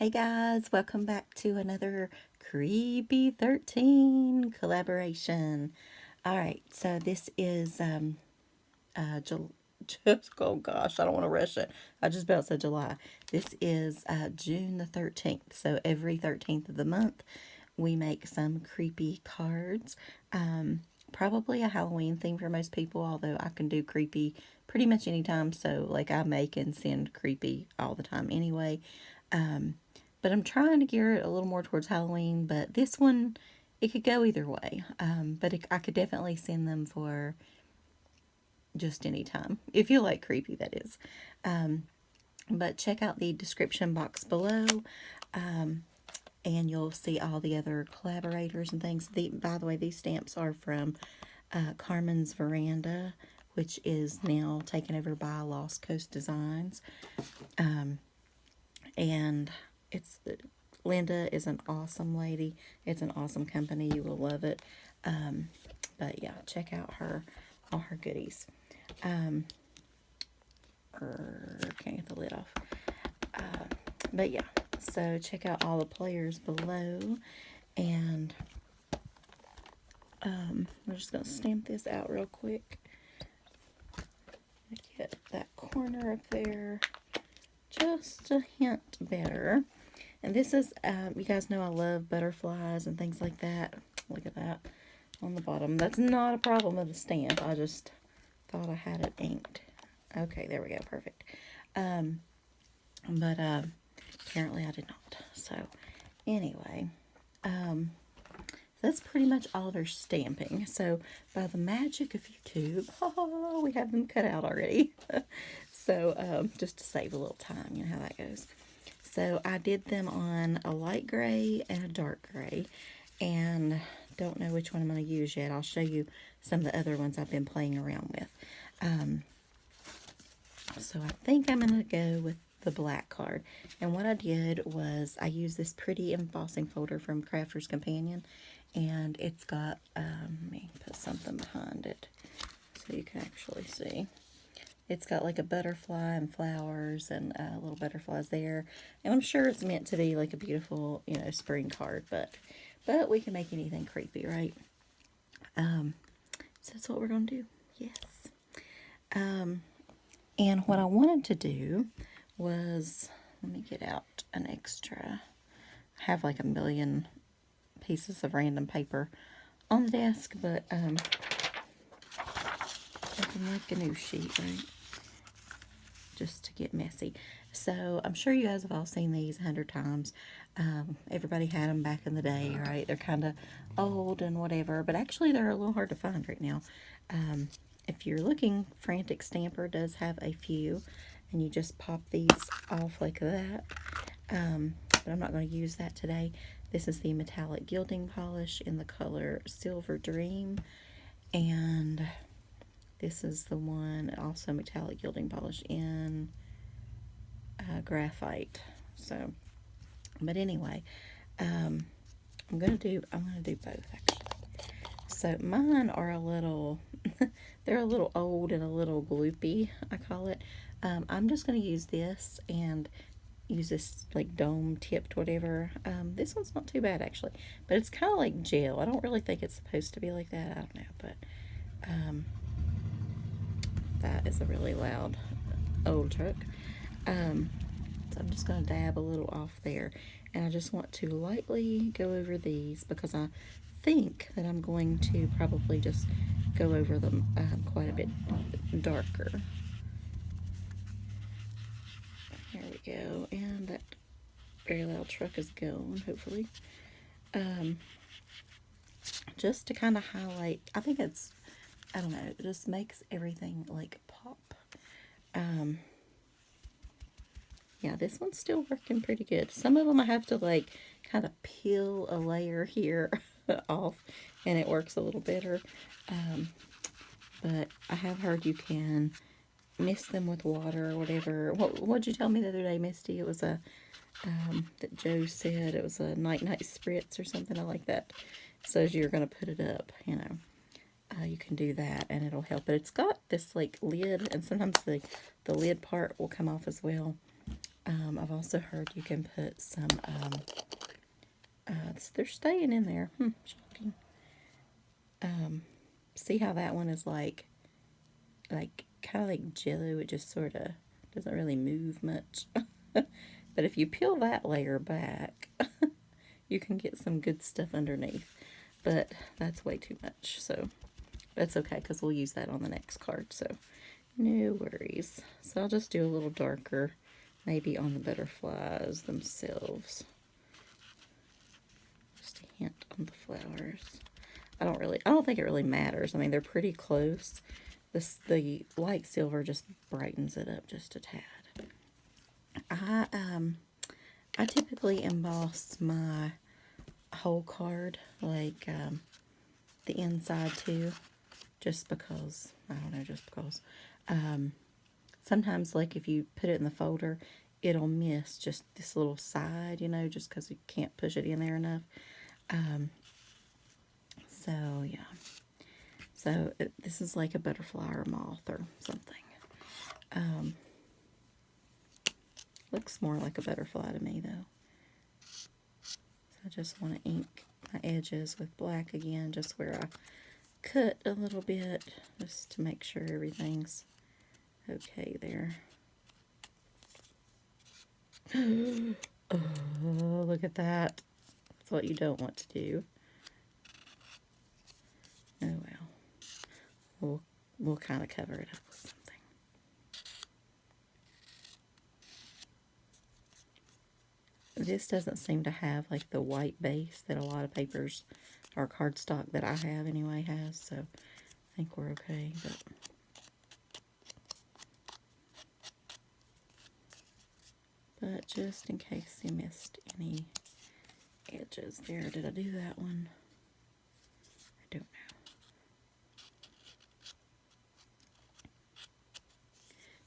Hey guys, welcome back to another Creepy 13 collaboration. Alright, so this is just oh gosh, I don't want to rush it. I just about said July. This is June the 13th. So every 13th of the month we make some creepy cards. Probably a Halloween theme for most people, although I can do creepy pretty much anytime. So like I make and send creepy all the time anyway. But I'm trying to gear it a little more towards Halloween. But this one, it could go either way. I could definitely send them for just any time, if you like creepy, that is. But check out the description box below, and you'll see all the other collaborators and things. By the way, these stamps are from Carmen's Veranda, which is now taken over by Lost Coast Designs. And it's Linda is an awesome lady. It's an awesome company. You will love it. But yeah, check out all her goodies. Can't get the lid off. But yeah, so check out all the players below, and we're just gonna stamp this out real quick. Get that corner up there just a hint better. And this is, you guys know I love butterflies and things like that. Look at that on the bottom. That's not a problem with the stamp. I just thought I had it inked. Okay, there we go. Perfect. But apparently I did not. So anyway, that's pretty much all their stamping. So by the magic of YouTube, we have them cut out already. So just to save a little time, you know how that goes. So I did them on a light gray and a dark gray, and don't know which one I'm going to use yet. I'll show you some of the other ones I've been playing around with. So I think I'm going to go with the black card. And what I did was I used this pretty embossing folder from Crafter's Companion, and it's got, let me put something behind it so you can actually see. It's got like a butterfly and flowers and little butterflies there. And I'm sure it's meant to be like a beautiful, you know, spring card, but we can make anything creepy, right? So that's what we're going to do. Yes. And what I wanted to do was, let me get out an extra. I have like a million pieces of random paper on the desk, but I can make a new sheet, right? Just to get messy. So I'm sure you guys have all seen these 100 times. Everybody had them back in the day, right? They're kind of old and whatever, but actually they're a little hard to find right now. If you're looking, Frantic Stamper does have a few, and you just pop these off like that. But I'm not going to use that today. This is the metallic gilding polish in the color Silver Dream, and this is the one, also metallic gilding polish in graphite. So, but anyway, I'm gonna do both actually. So mine are a little, they're a little old and a little gloopy, I call it. I'm just gonna use this and use this like dome tipped whatever. This one's not too bad actually, but it's kind of like gel. I don't really think it's supposed to be like that. I don't know, but that is a really loud old truck. So I'm just going to dab a little off there, and I just want to lightly go over these because I think that I'm going to probably just go over them quite a bit darker. There we go, and that very loud truck is gone, hopefully. Just to kind of highlight, I think it's, I don't know, it just makes everything like pop. Yeah, this one's still working pretty good. Some of them I have to like kind of peel a layer here off, and it works a little better. But I have heard you can mist them with water or whatever. What'd you tell me the other day, Misty? It was a, that Joe said it was a night-night spritz or something. I like that. So as you're going to put it up, you know. You can do that and it'll help. But it's got this like lid, and sometimes the lid part will come off as well. I've also heard you can put some, they're staying in there. Shocking. See how that one is like kind of like Jello. It just sort of doesn't really move much. But if you peel that layer back, you can get some good stuff underneath. But that's way too much, so that's okay because we'll use that on the next card. So no worries. So I'll just do a little darker, maybe on the butterflies themselves. Just a hint on the flowers. I don't think it really matters. I mean, they're pretty close. The light silver just brightens it up just a tad. I typically emboss my whole card, like the inside too, just because, I don't know, just because. Sometimes, like if you put it in the folder, it'll miss just this little side, you know, just because you can't push it in there enough. So, yeah. So, this is like a butterfly or moth or something. Looks more like a butterfly to me, though. So, I just want to ink my edges with black again, just where I cut a little bit, just to make sure everything's okay there. Oh, look at that. That's what you don't want to do. Oh, well. We'll kind of cover it up with something. This doesn't seem to have like the white base that a lot of papers or cardstock that I have anyway has, so I think we're okay. But just in case you missed any edges there, did I do that one? I don't know.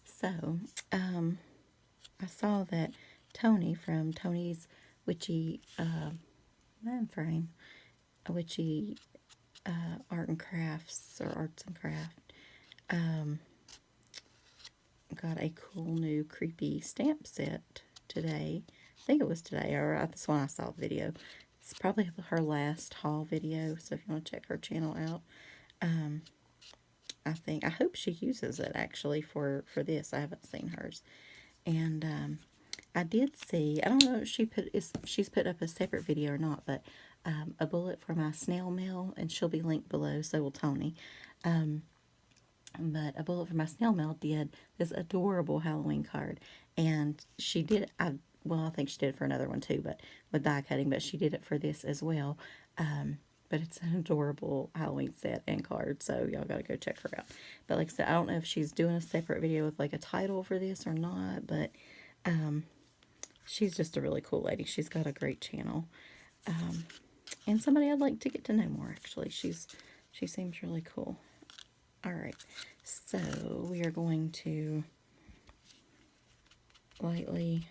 So, I saw that Tony from Tony's Witchy Man Frame, Witchy Art and Crafts, or Arts and Craft, got a cool new creepy stamp set today. I think it was today, or that's when I saw the video. It's probably her last haul video, so if you want to check her channel out, I hope she uses it actually for this. I haven't seen hers. And I did see, I don't know if she's put up a separate video or not, but a bullet for my snail mail, and she'll be linked below, so will Tony. But a bullet for my snail mail did this adorable Halloween card, and she did, I think she did it for another one too, but with die cutting, but she did it for this as well. But it's an adorable Halloween set and card, so y'all gotta go check her out. But like I said, I don't know if she's doing a separate video with like a title for this or not, but she's just a really cool lady. She's got a great channel, and somebody I'd like to get to know more, actually. She seems really cool. Alright, so we are going to lightly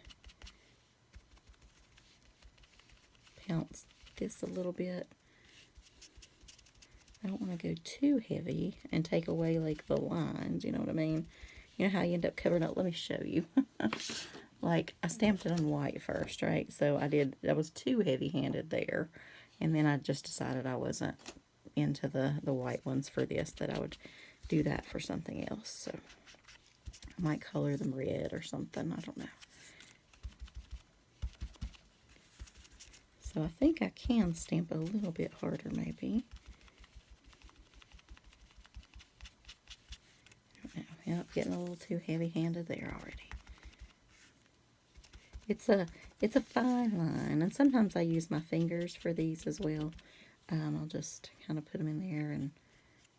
pounce this a little bit. I don't want to go too heavy and take away like the lines, you know what I mean? You know how you end up covering up? Let me show you. Like, I stamped it on white first, right? So I was too heavy-handed there. And then I just decided I wasn't into the white ones for this, that I would do that for something else. So I might color them red or something, I don't know. So I think I can stamp a little bit harder maybe. Yep, getting a little too heavy-handed there already. It's a fine line, and sometimes I use my fingers for these as well. I'll just kind of put them in there and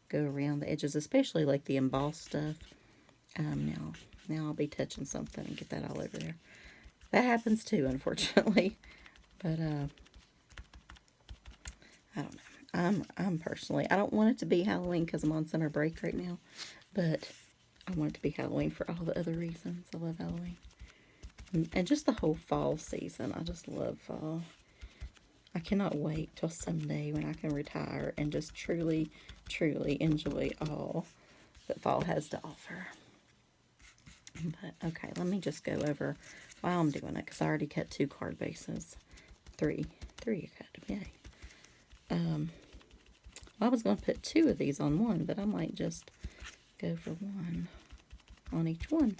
go around the edges, especially like the embossed stuff. Now I'll be touching something and get that all over there. That happens too, unfortunately. But I don't know. I'm personally, I don't want it to be Halloween because I'm on summer break right now, but I want it to be Halloween for all the other reasons. I love Halloween. And just the whole fall season. I just love fall. I cannot wait till someday when I can retire and just truly, truly enjoy all that fall has to offer. But, okay, let me just go over while I'm doing it, because I already cut 2 card bases. Three I cut, yay. I was going to put 2 of these on one, but I might just go for 1 on each one.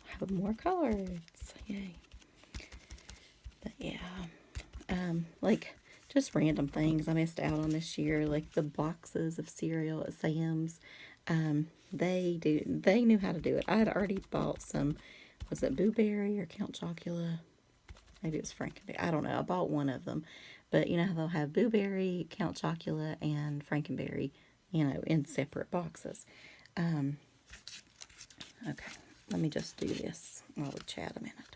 Have more cards, yay. But yeah, like just random things I missed out on this year, like the boxes of cereal at Sam's. They knew how to do it. I had already bought some, was it Boo Berry or Count Chocula? Maybe it was Frankenberry. I don't know. I bought one of them. But you know how they'll have Boo Berry, Count Chocula, and Frankenberry, in separate boxes. Okay, let me just do this while we chat a minute.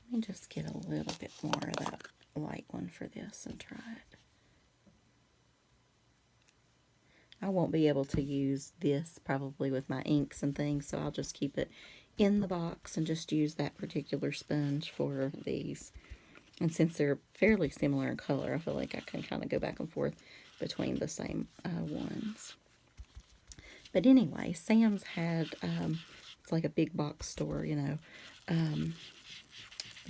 Let me just get a little bit more of that light one for this and try it. I won't be able to use this probably with my inks and things, so I'll just keep it in the box and just use that particular sponge for these. And since they're fairly similar in color, I feel like I can kind of go back and forth between the same ones. But anyway, Sam's had, it's like a big box store,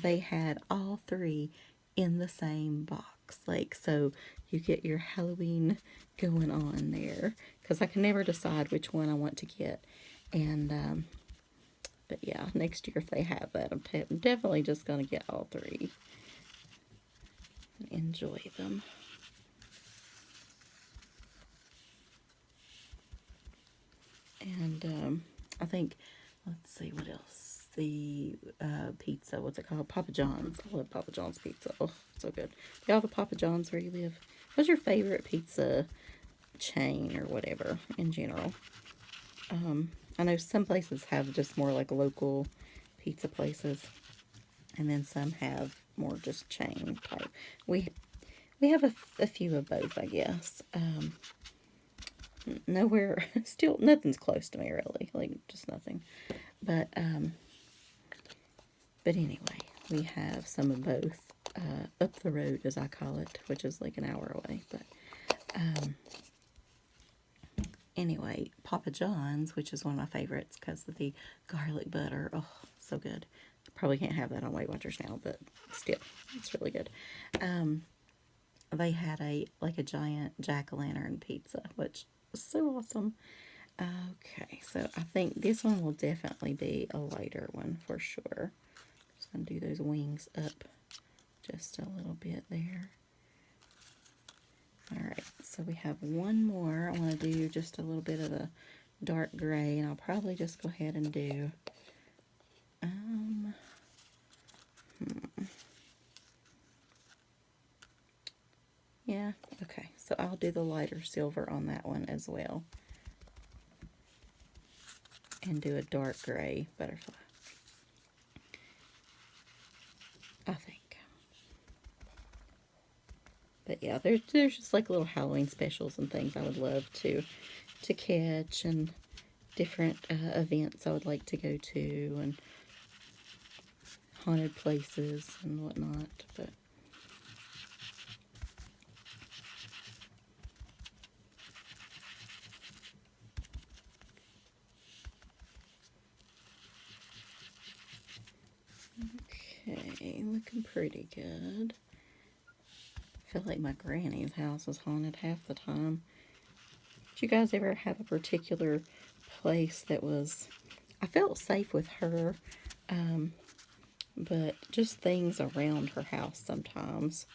they had all 3 in the same box. Like, so you get your Halloween going on there, because I can never decide which one I want to get. And, but yeah, next year if they have that, I'm definitely just going to get all 3 and enjoy them. And I think, let's see what else. The pizza, what's it called? Papa John's. I love Papa John's pizza. Oh, so good. Do y'all have a Papa John's where you live? What's your favorite pizza chain or whatever in general? I know some places have just more like local pizza places, and then some have more just chain type. We have a few of both, I guess. Nowhere, still nothing's close to me really, like just nothing. But anyway, we have some of both up the road, as I call it, which is like an hour away. But anyway, Papa John's, which is one of my favorites because of the garlic butter. Oh, so good. Probably can't have that on Weight Watchers now, but still, it's really good. They had a giant jack-o'-lantern pizza, which was so awesome. Okay, so I think this one will definitely be a lighter one for sure. Just going to do those wings up just a little bit there. Alright, so we have one more. I want to do just a little bit of a dark gray, and I'll probably just go ahead and do yeah, okay, so I'll do the lighter silver on that one as well, and do a dark gray butterfly, I think. But yeah, there's just like little Halloween specials and things I would love to catch, and different events I would like to go to, and haunted places and whatnot. But okay, looking pretty good. I feel like my granny's house was haunted half the time. Did you guys ever have a particular place that was, I felt safe with her, but just things around her house sometimes,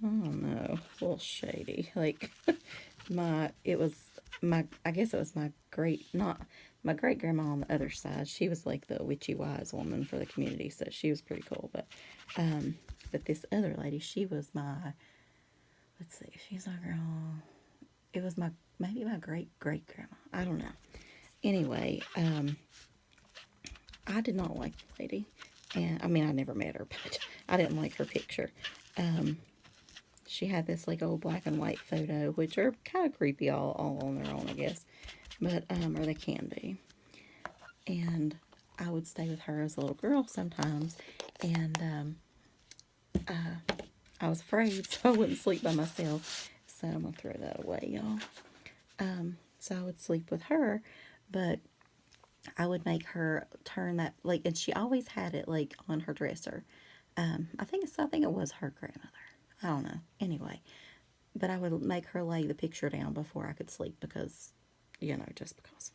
I don't know, a little shady. Like, I guess it was my my great grandma on the other side. She was like the witchy wise woman for the community, so she was pretty cool. But this other lady, she was my, let's see, she's our girl. It was maybe my great grandma. I don't know. Anyway, I did not like the lady, and I mean I never met her, but I didn't like her picture. She had this like old black and white photo, which are kind of creepy all on their own, I guess. But, or they can be. And I would stay with her as a little girl sometimes. And I was afraid, so I wouldn't sleep by myself. So I'm gonna throw that away, y'all. So I would sleep with her, but I would make her turn that like, and she always had it like on her dresser. I think it was her grandmother. I don't know. Anyway, but I would make her lay the picture down before I could sleep because, just because.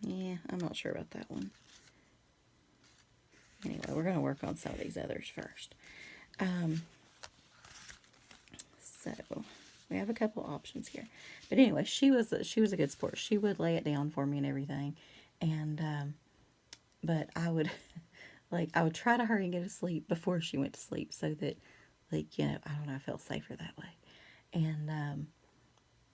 Yeah, I'm not sure about that one. Anyway, we're gonna work on some of these others first. So we have a couple options here, but anyway, she was a good sport. She would lay it down for me and everything, and but I would like I would try to hurry and get to sleep before she went to sleep so that I don't know, I felt safer that way, and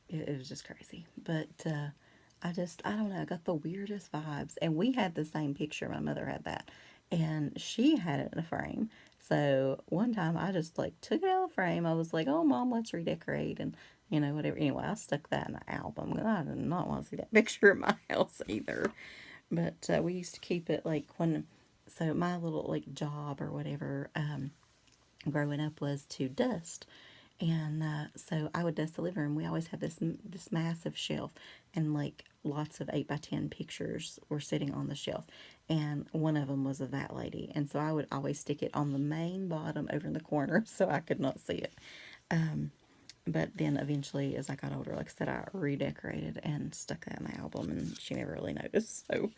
it was just crazy. But I don't know, I got the weirdest vibes, and we had the same picture. My mother had that, and she had it in a frame. So one time I just like took it out of the frame. I was like, "Oh, mom, let's redecorate," and whatever. Anyway, I stuck that in the album. I did not want to see that picture in my house either. But we used to keep it like so my little like job or whatever growing up was to dust. And so I would dust the living room. We always had this massive shelf, and like lots of 8 by 10 pictures were sitting on the shelf. And one of them was of that lady, and so I would always stick it on the main bottom over in the corner so I could not see it. But then eventually, as I got older, like I said, I redecorated and stuck that in the album, and she never really noticed. So,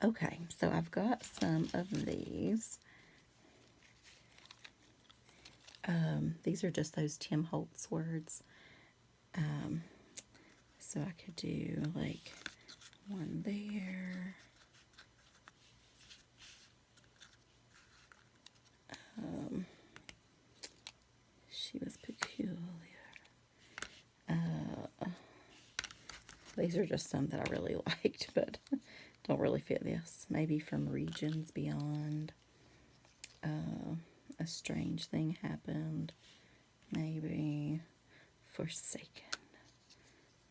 okay, so I've got some of these. These are just those Tim Holtz words. So I could do like one there. She was peculiar. These are just some that I really liked, but don't really fit this. Maybe from Regions Beyond. A strange thing happened. Maybe Forsaken.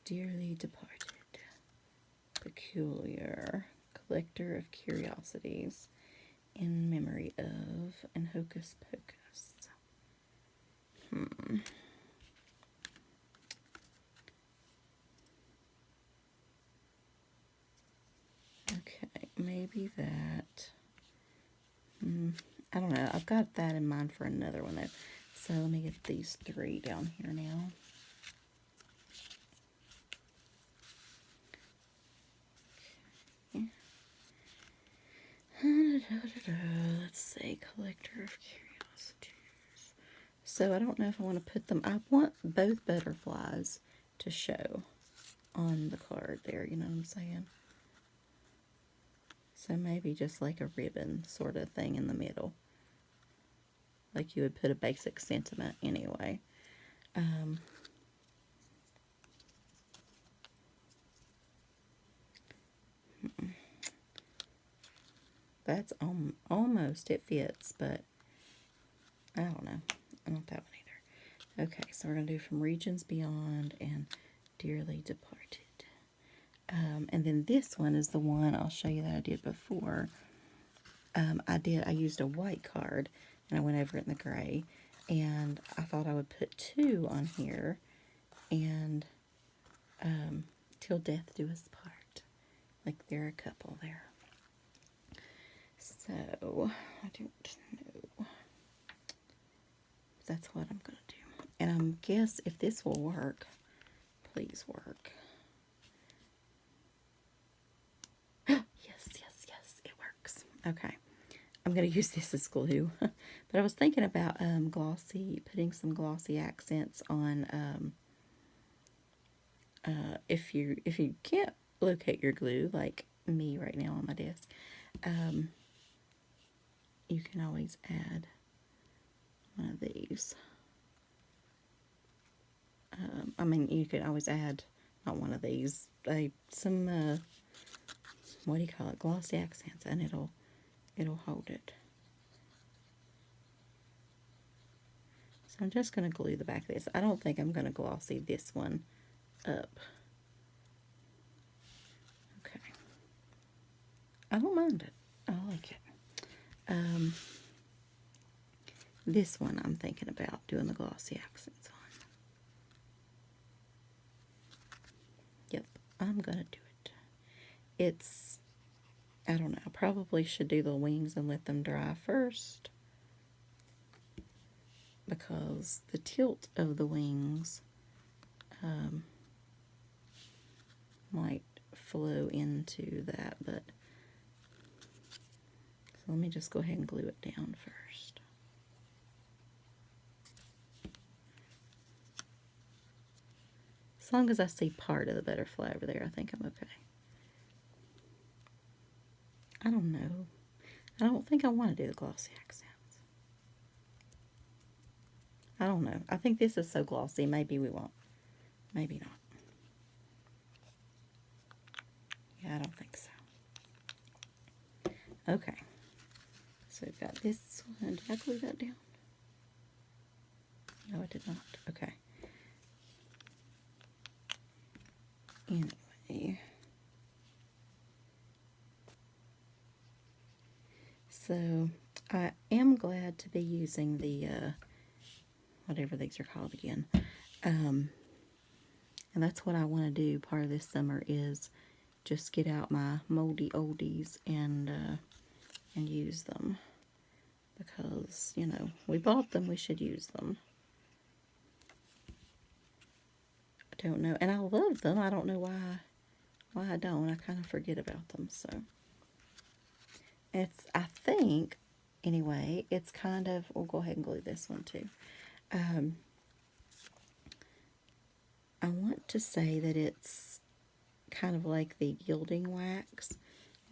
Dearly departed. Peculiar. Collector of curiosities. In memory of. And Hocus Pocus. Okay, maybe that. I don't know. I've got that in mind for another one though. So let me get these 3 down here now. Let's say Collector of Curiosities. So I don't know if I want to put them. I want both butterflies to show on the card there. You know what I'm saying? So maybe just like a ribbon sort of thing in the middle. Like you would put a basic sentiment anyway. That's almost, it fits, but I don't know. I don't want that one either. Okay, so we're going to do From Regions Beyond and Dearly Departed. And then this one is the one I'll show you that I did before. I used a white card, and I went over it in the gray, and I thought I would put 2 on here, and Till Death Do Us Part. Like there are a couple there. So, I don't know. That's what I'm going to do. And I guess if this will work, please work. Yes, yes, yes, it works. Okay. I'm going to use this as glue. But I was thinking about putting some glossy accents on, if you can't locate your glue, like me right now on my desk, you can always add one of these. I mean, you can always add, not one of these, some, what do you call it, glossy accents, and it'll hold it. So I'm just going to glue the back of this. I don't think I'm going to glossy this one up. Okay. I don't mind it. I like it. This one I'm thinking about doing the glossy accents on. Yep, I'm gonna do it. It's, I don't know, I probably should do the wings and let them dry first, because the tilt of the wings might flow into that, but so let me just go ahead and glue it down first. As long as I see part of the butterfly over there, I think I'm okay. I don't know. I don't think I want to do the glossy accents. I don't know. I think this is so glossy. Maybe we won't. Maybe not. Yeah, I don't think so. Okay. So we've got this one. Did I glue that down? No, I did not. Okay. Anyway. So I am glad to be using the, whatever these are called again. And that's what I want to do part of this summer, is just get out my moldy oldies and use them. Because, you know, we bought them, we should use them. I don't know. And I love them. I don't know why I don't. I kind of forget about them, so. It's, I think, anyway, it's kind of, we'll go ahead and glue this one too. I want to say that it's kind of like the gilding wax,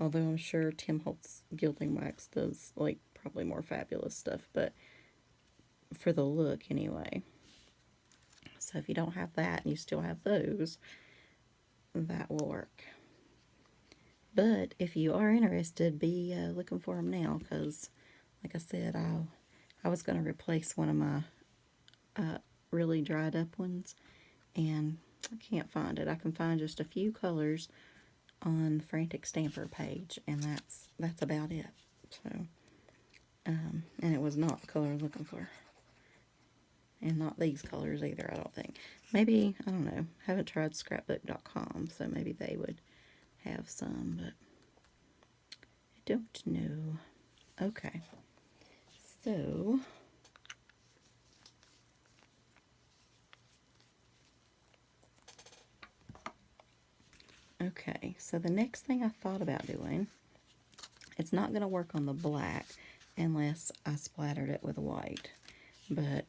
although I'm sure Tim Holtz gilding wax does, like, probably more fabulous stuff, but for the look anyway. So if you don't have that and you still have those, that will work. But if you are interested, be looking for them now, because like I said, I was going to replace one of my really dried up ones, and I can't find it. I can find just a few colors on the Frantic Stamper page, and that's about it. So, and it was not the color I was looking for. And not these colors either, I don't think. Maybe, I don't know, haven't tried scrapbook.com, so maybe they would have some, but I don't know. Okay, so the next thing I thought about doing, it's not going to work on the black unless I splattered it with white, but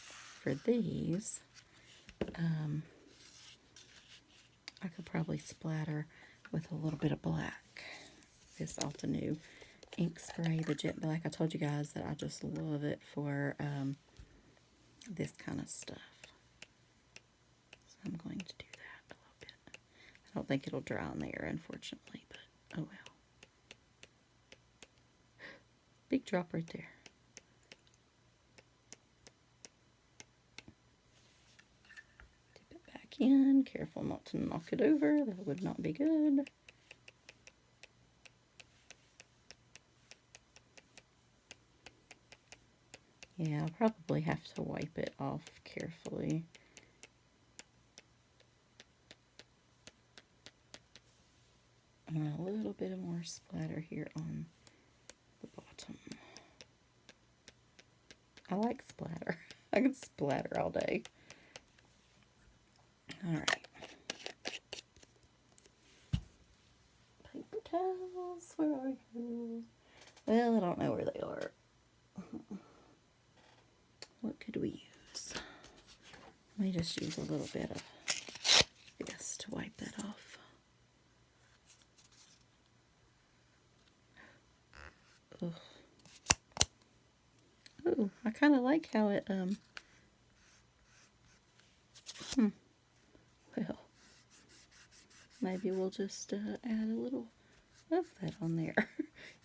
for these, I could probably splatter with a little bit of black. This Altenew ink spray, the jet black. I told you guys that I just love it for this kind of stuff. So I'm going to do that a little bit. I don't think it'll dry on there, unfortunately, but oh well. Big drop right there. Dip it back in. Careful not to knock it over. That would not be good. Yeah, I'll probably have to wipe it off carefully. And a little bit more splatter here on the bottom. I like splatter. I can splatter all day. Alright. Paper towels, where are you? Well, I don't know where they are. What could we use? Let me just use a little bit of this to wipe that off. Ugh. Ooh, I kind of like how it, well, maybe we'll just add a little of that on there.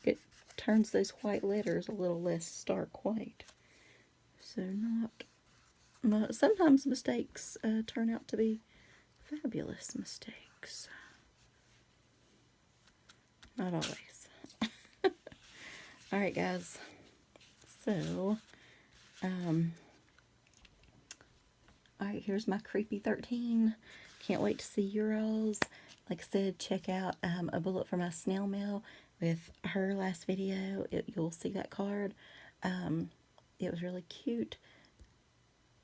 It turns those white letters a little less stark white. So sometimes mistakes turn out to be fabulous mistakes. Not always. Alright guys, so All right, here's my creepy 13. Can't wait to see your alls. Like I said, check out A Bullet for My Snail Mail with her last video. You'll see that card. It was really cute.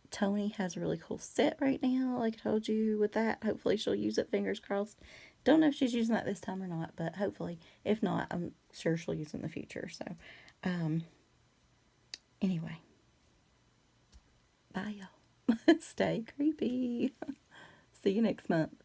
Tony has a really cool set right now, like I told you with that. Hopefully she'll use it, fingers crossed. Don't know if she's using that this time or not, but hopefully. If not, I'm sure she'll use it in the future. So, anyway, bye y'all. Stay creepy. See you next month.